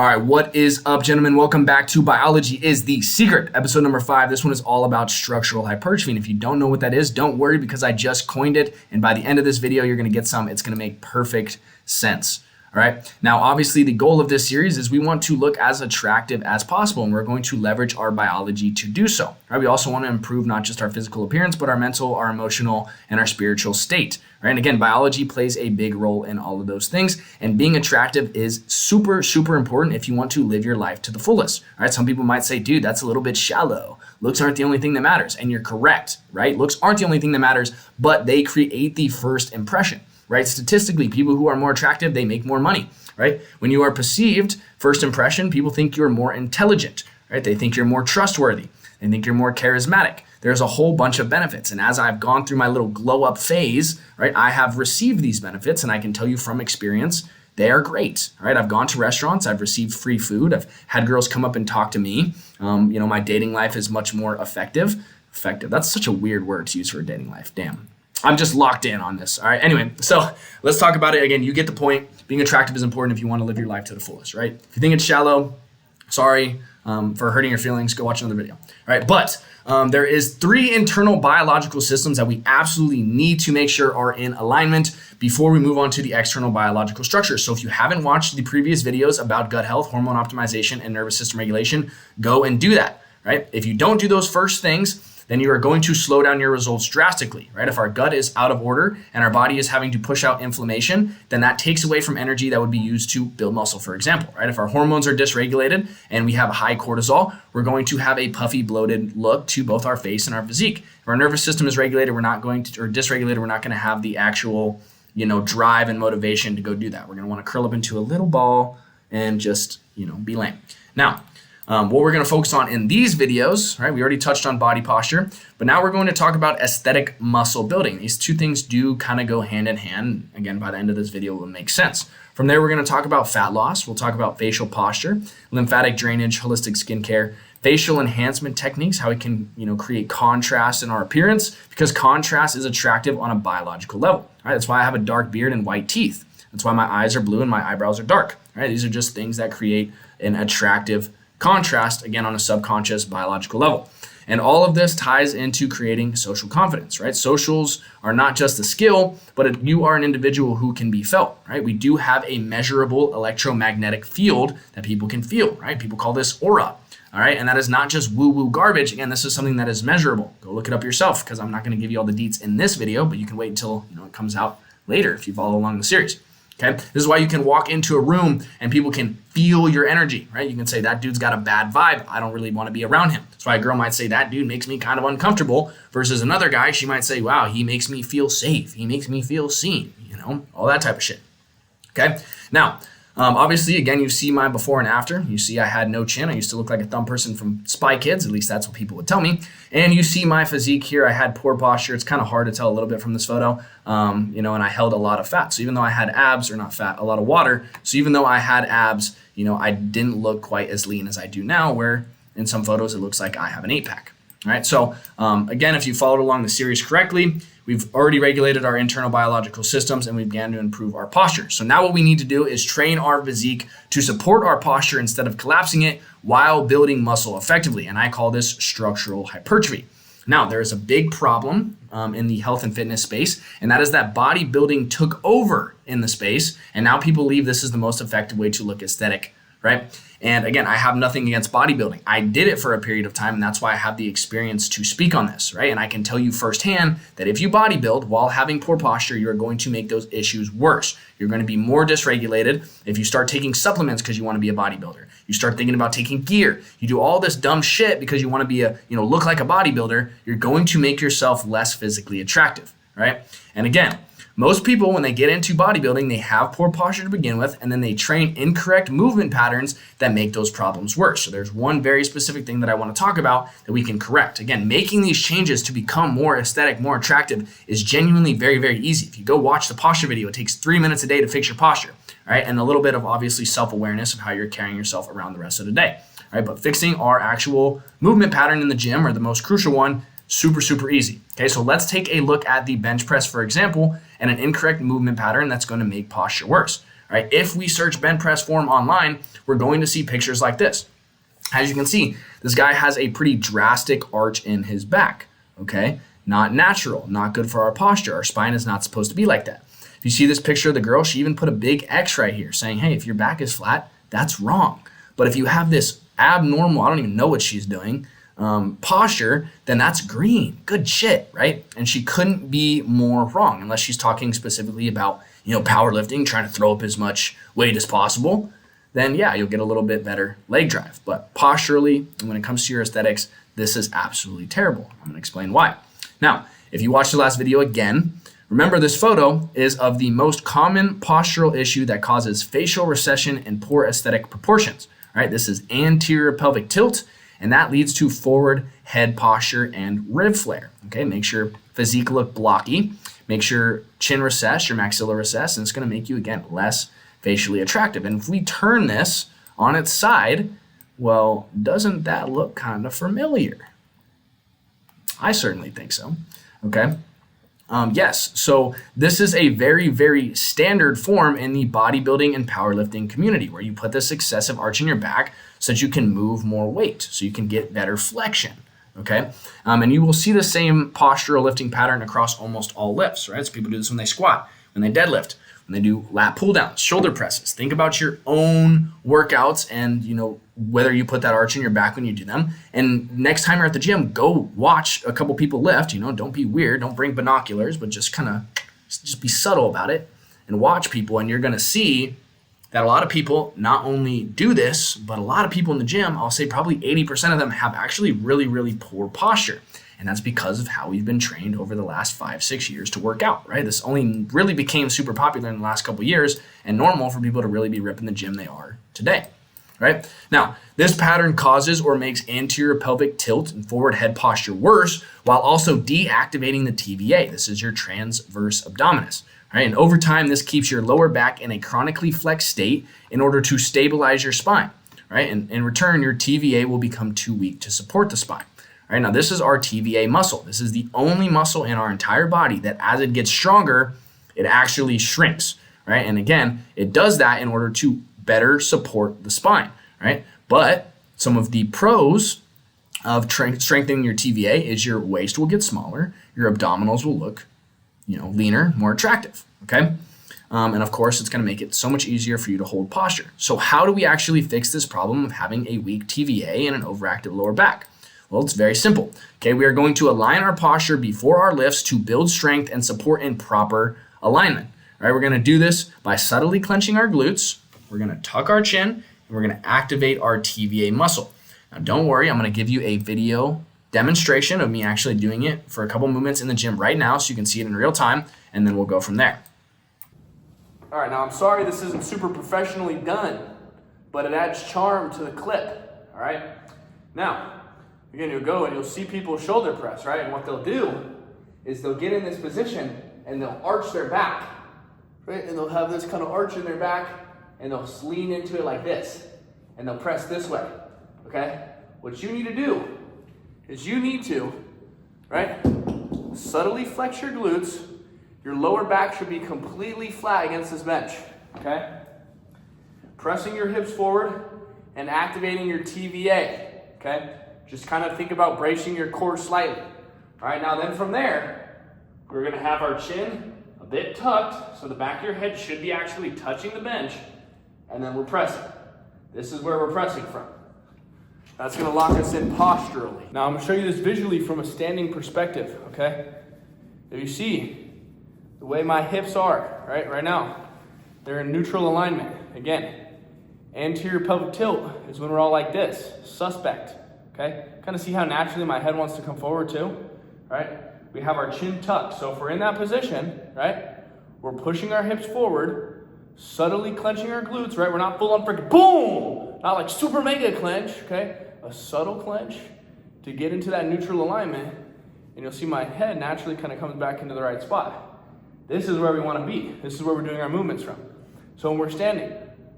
All right, what is up, gentlemen? Welcome back to Biology is the Secret, episode number 5. This one is all about structural hypertrophy. And if you don't know what that is, don't worry because I just coined it. And by the end of this video, you're going to get some. It's going to make perfect sense. All right. Now, obviously, the goal of this series is we want to look as attractive as possible, and we're going to leverage our biology to do so. Right? We also want to improve not just our physical appearance, but our mental, our emotional, and our spiritual state. Right? And again, biology plays a big role in all of those things, and being attractive is super, super important if you want to live your life to the fullest. All right? Some people might say, dude, that's a little bit shallow. Looks aren't the only thing that matters, and you're correct. Right? Looks aren't the only thing that matters, but they create the first impression. Right? Statistically, people who are more attractive, they make more money, right? When you are perceived, first impression, people think you're more intelligent, right? They think you're more trustworthy. They think you're more charismatic. There's a whole bunch of benefits. And as I've gone through my little glow up phase, right, I have received these benefits, and I can tell you from experience, they are great, right? I've gone to restaurants, I've received free food, I've had girls come up and talk to me. My dating life is much more effective. That's such a weird word to use for a dating life. Damn. I'm just locked in on this. All right. Anyway, so let's talk about it. Again, you get the point. Being attractive is important if you want to live your life to the fullest, right? If you think it's shallow, sorry for hurting your feelings. Go watch another video. All right. But there is 3 internal biological systems that we absolutely need to make sure are in alignment before we move on to the external biological structure. So if you haven't watched the previous videos about gut health, hormone optimization, and nervous system regulation, go and do that, right? If you don't do those first things, then you are going to slow down your results drastically, right? If our gut is out of order and our body is having to push out inflammation, then that takes away from energy that would be used to build muscle, for example, right? If our hormones are dysregulated and we have high cortisol, we're going to have a puffy, bloated look to both our face and our physique. If our nervous system is regulated, or dysregulated, we're not going to have the actual, drive and motivation to go do that. We're going to want to curl up into a little ball and just, be lame. Now, what we're going to focus on in these videos, right? We already touched on body posture, but now we're going to talk about aesthetic muscle building. These two things do kind of go hand in hand. Again, by the end of this video, it will make sense. From there, we're going to talk about fat loss. We'll talk about facial posture, lymphatic drainage, holistic skincare, facial enhancement techniques, how we can, create contrast in our appearance, because contrast is attractive on a biological level. Right? That's why I have a dark beard and white teeth. That's why my eyes are blue and my eyebrows are dark. Right? These are just things that create an attractive contrast, again, on a subconscious biological level. And all of this ties into creating social confidence, right? Socials are not just a skill, but you are an individual who can be felt, right? We do have a measurable electromagnetic field that people can feel, right? People call this aura, all right? And that is not just woo-woo garbage. Again, this is something that is measurable. Go look it up yourself because I'm not going to give you all the deets in this video, but you can wait until it comes out later if you follow along the series. Okay. This is why you can walk into a room and people can feel your energy, right? You can say that dude's got a bad vibe. I don't really want to be around him. That's why a girl might say that dude makes me kind of uncomfortable versus another guy. She might say, wow, he makes me feel safe. He makes me feel seen, all that type of shit. Okay. Now, obviously, again, you see my before and after. You see I had no chin. I used to look like a thumb person from Spy Kids. At least that's what people would tell me. And you see my physique here. I had poor posture. It's kind of hard to tell a little bit from this photo, and I held a lot of fat. So even though I had abs, or not fat, a lot of water. So even though I had abs, I didn't look quite as lean as I do now, where in some photos it looks like I have an 8-pack. All right. So again, if you followed along the series correctly, we've already regulated our internal biological systems and we began to improve our posture. So now what we need to do is train our physique to support our posture instead of collapsing it while building muscle effectively. And I call this structural hypertrophy. Now, there is a big problem in the health and fitness space, and that is that bodybuilding took over in the space. And now people believe this is the most effective way to look aesthetic, right? And again, I have nothing against bodybuilding. I did it for a period of time, and that's why I have the experience to speak on this, right? And I can tell you firsthand that if you bodybuild while having poor posture, you're going to make those issues worse. You're going to be more dysregulated. If you start taking supplements because you want to be a bodybuilder, you start thinking about taking gear, you do all this dumb shit because you want to be look like a bodybuilder, you're going to make yourself less physically attractive, right? And again, most people, when they get into bodybuilding, they have poor posture to begin with, and then they train incorrect movement patterns that make those problems worse. So there's one very specific thing that I want to talk about that we can correct. Again, making these changes to become more aesthetic, more attractive is genuinely very, very easy. If you go watch the posture video, it takes 3 minutes a day to fix your posture, right? And a little bit of obviously self-awareness of how you're carrying yourself around the rest of the day, right? But fixing our actual movement pattern in the gym, or the most crucial one, super, super easy. Okay, so let's take a look at the bench press, for example, and an incorrect movement pattern that's going to make posture worse. right? If we search bench press form online, we're going to see pictures like this. As you can see, this guy has a pretty drastic arch in his back, okay? Not natural, not good for our posture. Our spine is not supposed to be like that. If you see this picture of the girl, she even put a big X right here saying, hey, if your back is flat, that's wrong. But if you have this abnormal, I don't even know what she's doing, posture, then that's green. Good shit, right? And she couldn't be more wrong unless she's talking specifically about, powerlifting, trying to throw up as much weight as possible. Then yeah, you'll get a little bit better leg drive. But posturally, and when it comes to your aesthetics, this is absolutely terrible. I'm going to explain why. Now, if you watched the last video again, remember this photo is of the most common postural issue that causes facial recession and poor aesthetic proportions. All right, this is anterior pelvic tilt, and that leads to forward head posture and rib flare. Okay, makes your physique look blocky, makes your chin recess, your maxilla recess, and it's going to make you, again, less facially attractive. And if we turn this on its side, well, doesn't that look kind of familiar? I certainly think so. Okay. Yes, so this is a very, very standard form in the bodybuilding and powerlifting community where you put this excessive arch in your back so that you can move more weight, so you can get better flexion, okay? And you will see the same postural lifting pattern across almost all lifts, right? So people do this when they squat, when they deadlift, when they do lat pull downs, shoulder presses. Think about your own workouts and, whether you put that arch in your back when you do them. And next time you're at the gym, go watch a couple people lift. Don't be weird. Don't bring binoculars, but just be subtle about it and watch people. And you're going to see that a lot of people not only do this, but a lot of people in the gym, I'll say probably 80% of them have actually really, really poor posture. And that's because of how we've been trained over the last 5-6 years to work out, right? This only really became super popular in the last couple of years and normal for people to really be ripping the gym they are today, right? Now, this pattern causes or makes anterior pelvic tilt and forward head posture worse while also deactivating the TVA. This is your transverse abdominis, right? And over time, this keeps your lower back in a chronically flexed state in order to stabilize your spine, right? And in return, your TVA will become too weak to support the spine. All right, now this is our TVA muscle. This is the only muscle in our entire body that as it gets stronger, it actually shrinks, right? And again, it does that in order to better support the spine, right? But some of the pros of strengthening your TVA is your waist will get smaller, your abdominals will look, leaner, more attractive, okay? And of course, it's gonna make it so much easier for you to hold posture. So how do we actually fix this problem of having a weak TVA and an overactive lower back? Well, it's very simple. Okay, we are going to align our posture before our lifts to build strength and support in proper alignment. All right, we're going to do this by subtly clenching our glutes. We're going to tuck our chin, and we're going to activate our TVA muscle. Now, don't worry, I'm going to give you a video demonstration of me actually doing it for a couple movements in the gym right now so you can see it in real time, and then we'll go from there. All right, now I'm sorry this isn't super professionally done, but it adds charm to the clip, all right? Now, again, you'll go and you'll see people shoulder press, right? And what they'll do is they'll get in this position and they'll arch their back, right? And they'll have this kind of arch in their back and they'll lean into it like this and they'll press this way, okay? What you need to do is you need to, right? Subtly flex your glutes. Your lower back should be completely flat against this bench, okay? Pressing your hips forward and activating your TVA, okay? Just kind of think about bracing your core slightly. All right, now then from there, we're gonna have our chin a bit tucked, so the back of your head should be actually touching the bench, and then we're pressing. This is where we're pressing from. That's gonna lock us in posturally. Now I'm gonna show you this visually from a standing perspective, okay? If you see the way my hips are, right now, they're in neutral alignment. Again, anterior pelvic tilt is when we're all like this, suspect. Okay, kind of see how naturally my head wants to come forward too, right? We have our chin tucked. So if we're in that position, right, we're pushing our hips forward, subtly clenching our glutes, right? We're not full on freaking boom, not like super mega clench, okay? A subtle clench to get into that neutral alignment, and you'll see my head naturally kind of comes back into the right spot. This is where we want to be. This is where we're doing our movements from. So when we're standing,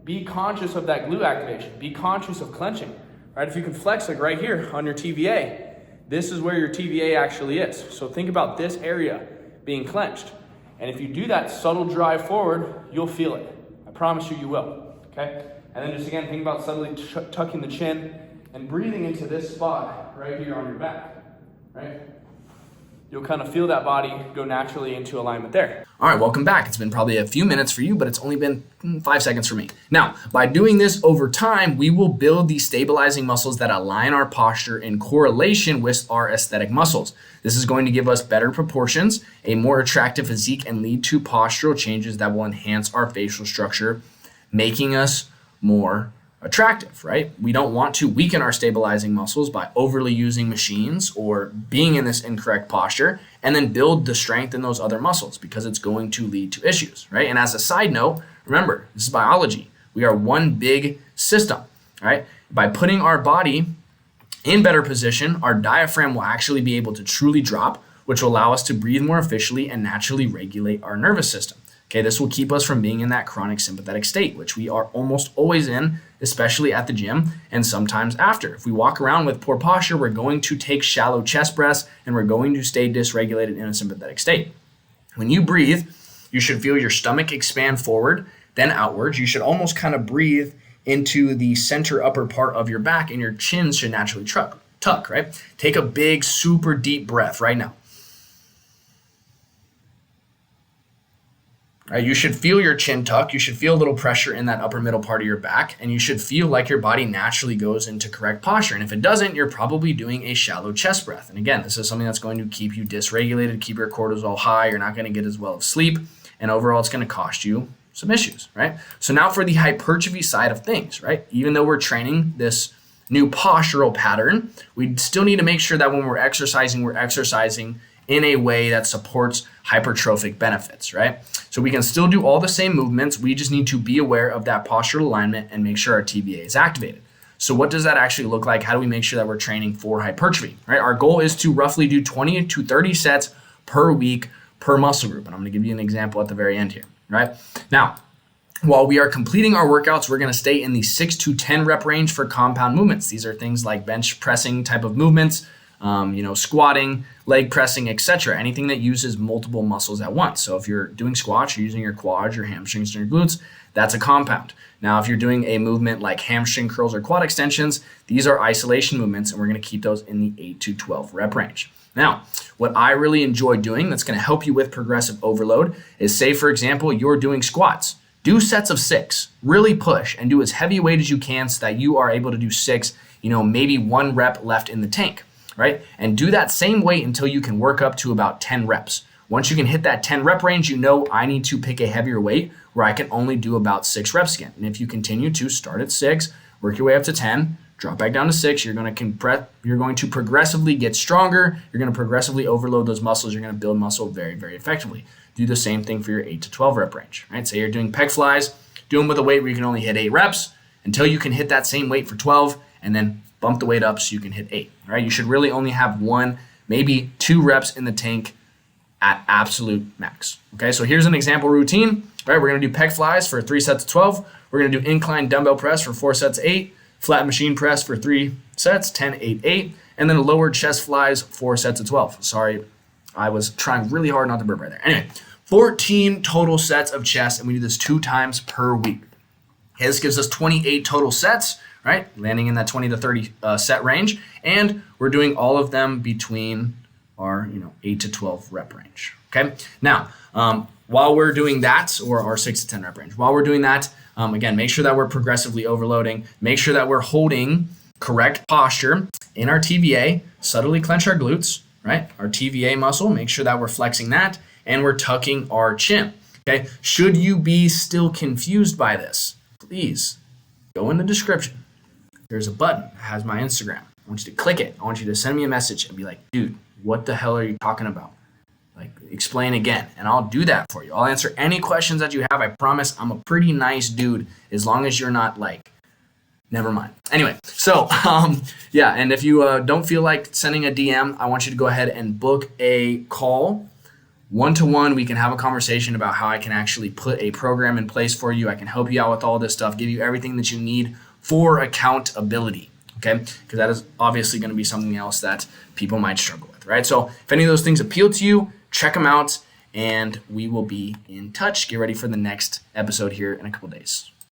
be conscious of that glute activation. Be conscious of clenching. Right, if you can flex like right here on your TVA, this is where your TVA actually is. So think about this area being clenched. And if you do that subtle drive forward, you'll feel it. I promise. promise you, you will, okay? And then just again, think about subtly tucking the chin and breathing into this spot right here on your back, right? You'll kind of feel that body go naturally into alignment there. All right, welcome back. It's been probably a few minutes for you, but it's only been 5 seconds for me. Now, by doing this over time, we will build these stabilizing muscles that align our posture in correlation with our aesthetic muscles. This is going to give us better proportions, a more attractive physique, and lead to postural changes that will enhance our facial structure, making us more attractive, right? We don't want to weaken our stabilizing muscles by overly using machines or being in this incorrect posture and then build the strength in those other muscles because it's going to lead to issues, right? And as a side note, remember, this is biology. We are one big system, right? By putting our body in better position, our diaphragm will actually be able to truly drop, which will allow us to breathe more efficiently and naturally regulate our nervous system. Okay, this will keep us from being in that chronic sympathetic state, which we are almost always in, especially at the gym and sometimes after. If we walk around with poor posture, we're going to take shallow chest breaths and we're going to stay dysregulated in a sympathetic state. When you breathe, you should feel your stomach expand forward, then outwards. You should almost kind of breathe into the center upper part of your back and your chin should naturally tuck, right? Take a big, super deep breath right now. You should feel your chin tuck. You should feel a little pressure in that upper middle part of your back, and you should feel like your body naturally goes into correct posture. And if it doesn't, you're probably doing a shallow chest breath. And again, this is something that's going to keep you dysregulated, keep your cortisol high. You're not going to get as well of sleep, and overall, it's going to cost you some issues, right? So now for the hypertrophy side of things, right? Even though we're training this new postural pattern, we still need to make sure that when we're exercising in a way that supports hypertrophic benefits, right? So we can still do all the same movements. We just need to be aware of that postural alignment and make sure our TVA is activated. So what does that actually look like? How do we make sure that we're training for hypertrophy, right? Our goal is to roughly do 20 to 30 sets per week per muscle group. And I'm going to give you an example at the very end here, right? Now, while we are completing our workouts, we're going to stay in the 6 to 10 rep range for compound movements. These are things like bench pressing type of movements, squatting, leg pressing, etc. Anything that uses multiple muscles at once. So if you're doing squats, you're using your quads, your hamstrings, and your glutes, that's a compound. Now, if you're doing a movement like hamstring curls or quad extensions, these are isolation movements, and we're going to keep those in the 8 to 12 rep range. Now, what I really enjoy doing that's going to help you with progressive overload is, say, for example, you're doing squats. Do sets of 6, really push and do as heavy weight as you can so that you are able to do 6, maybe 1 rep left in the tank. Right? And do that same weight until you can work up to about 10 reps. Once you can hit that 10 rep range, I need to pick a heavier weight where I can only do about 6 reps again. And if you continue to start at 6, work your way up to 10, drop back down to 6, you're going to progressively get stronger. You're going to progressively overload those muscles. You're going to build muscle very, very effectively. Do the same thing for your 8 to 12 rep range. Right? Say you're doing pec flies, do them with a weight where you can only hit 8 reps until you can hit that same weight for 12, and then bump the weight up so you can hit 8, all right? You should really only have 1, maybe 2 reps in the tank at absolute max, okay? So here's an example routine, right? We're gonna do pec flies for 3 sets of 12. We're gonna do incline dumbbell press for 4 sets of 8, flat machine press for 3 sets, 10, 8, 8, and then lower chest flies, 4 sets of 12. Sorry, I was trying really hard not to burp right there. Anyway, 14 total sets of chest, and we do this 2 times per week. Okay, this gives us 28 total sets, right? Landing in that 20 to 30 set range. And we're doing all of them between our 8 to 12 rep range. Okay. Now, while we're doing that, or our 6 to 10 rep range, while we're doing that, again, make sure that we're progressively overloading. Make sure that we're holding correct posture in our TVA, subtly clench our glutes, right? Our TVA muscle, make sure that we're flexing that, and we're tucking our chin. Okay. Should you be still confused by this, please go in the description. There's a button that has my Instagram. I want you to click it. I want you to send me a message and be like, dude, what the hell are you talking about? Like, explain again. And I'll do that for you. I'll answer any questions that you have. I promise I'm a pretty nice dude as long as you're not like, never mind. Anyway, so yeah, and if you don't feel like sending a DM, I want you to go ahead and book a call. 1-to-1, we can have a conversation about how I can actually put a program in place for you. I can help you out with all this stuff, give you everything that you need for accountability, okay? Because that is obviously going to be something else that people might struggle with, right? So if any of those things appeal to you, check them out. and we will be in touch. Get ready for the next episode here in a couple days.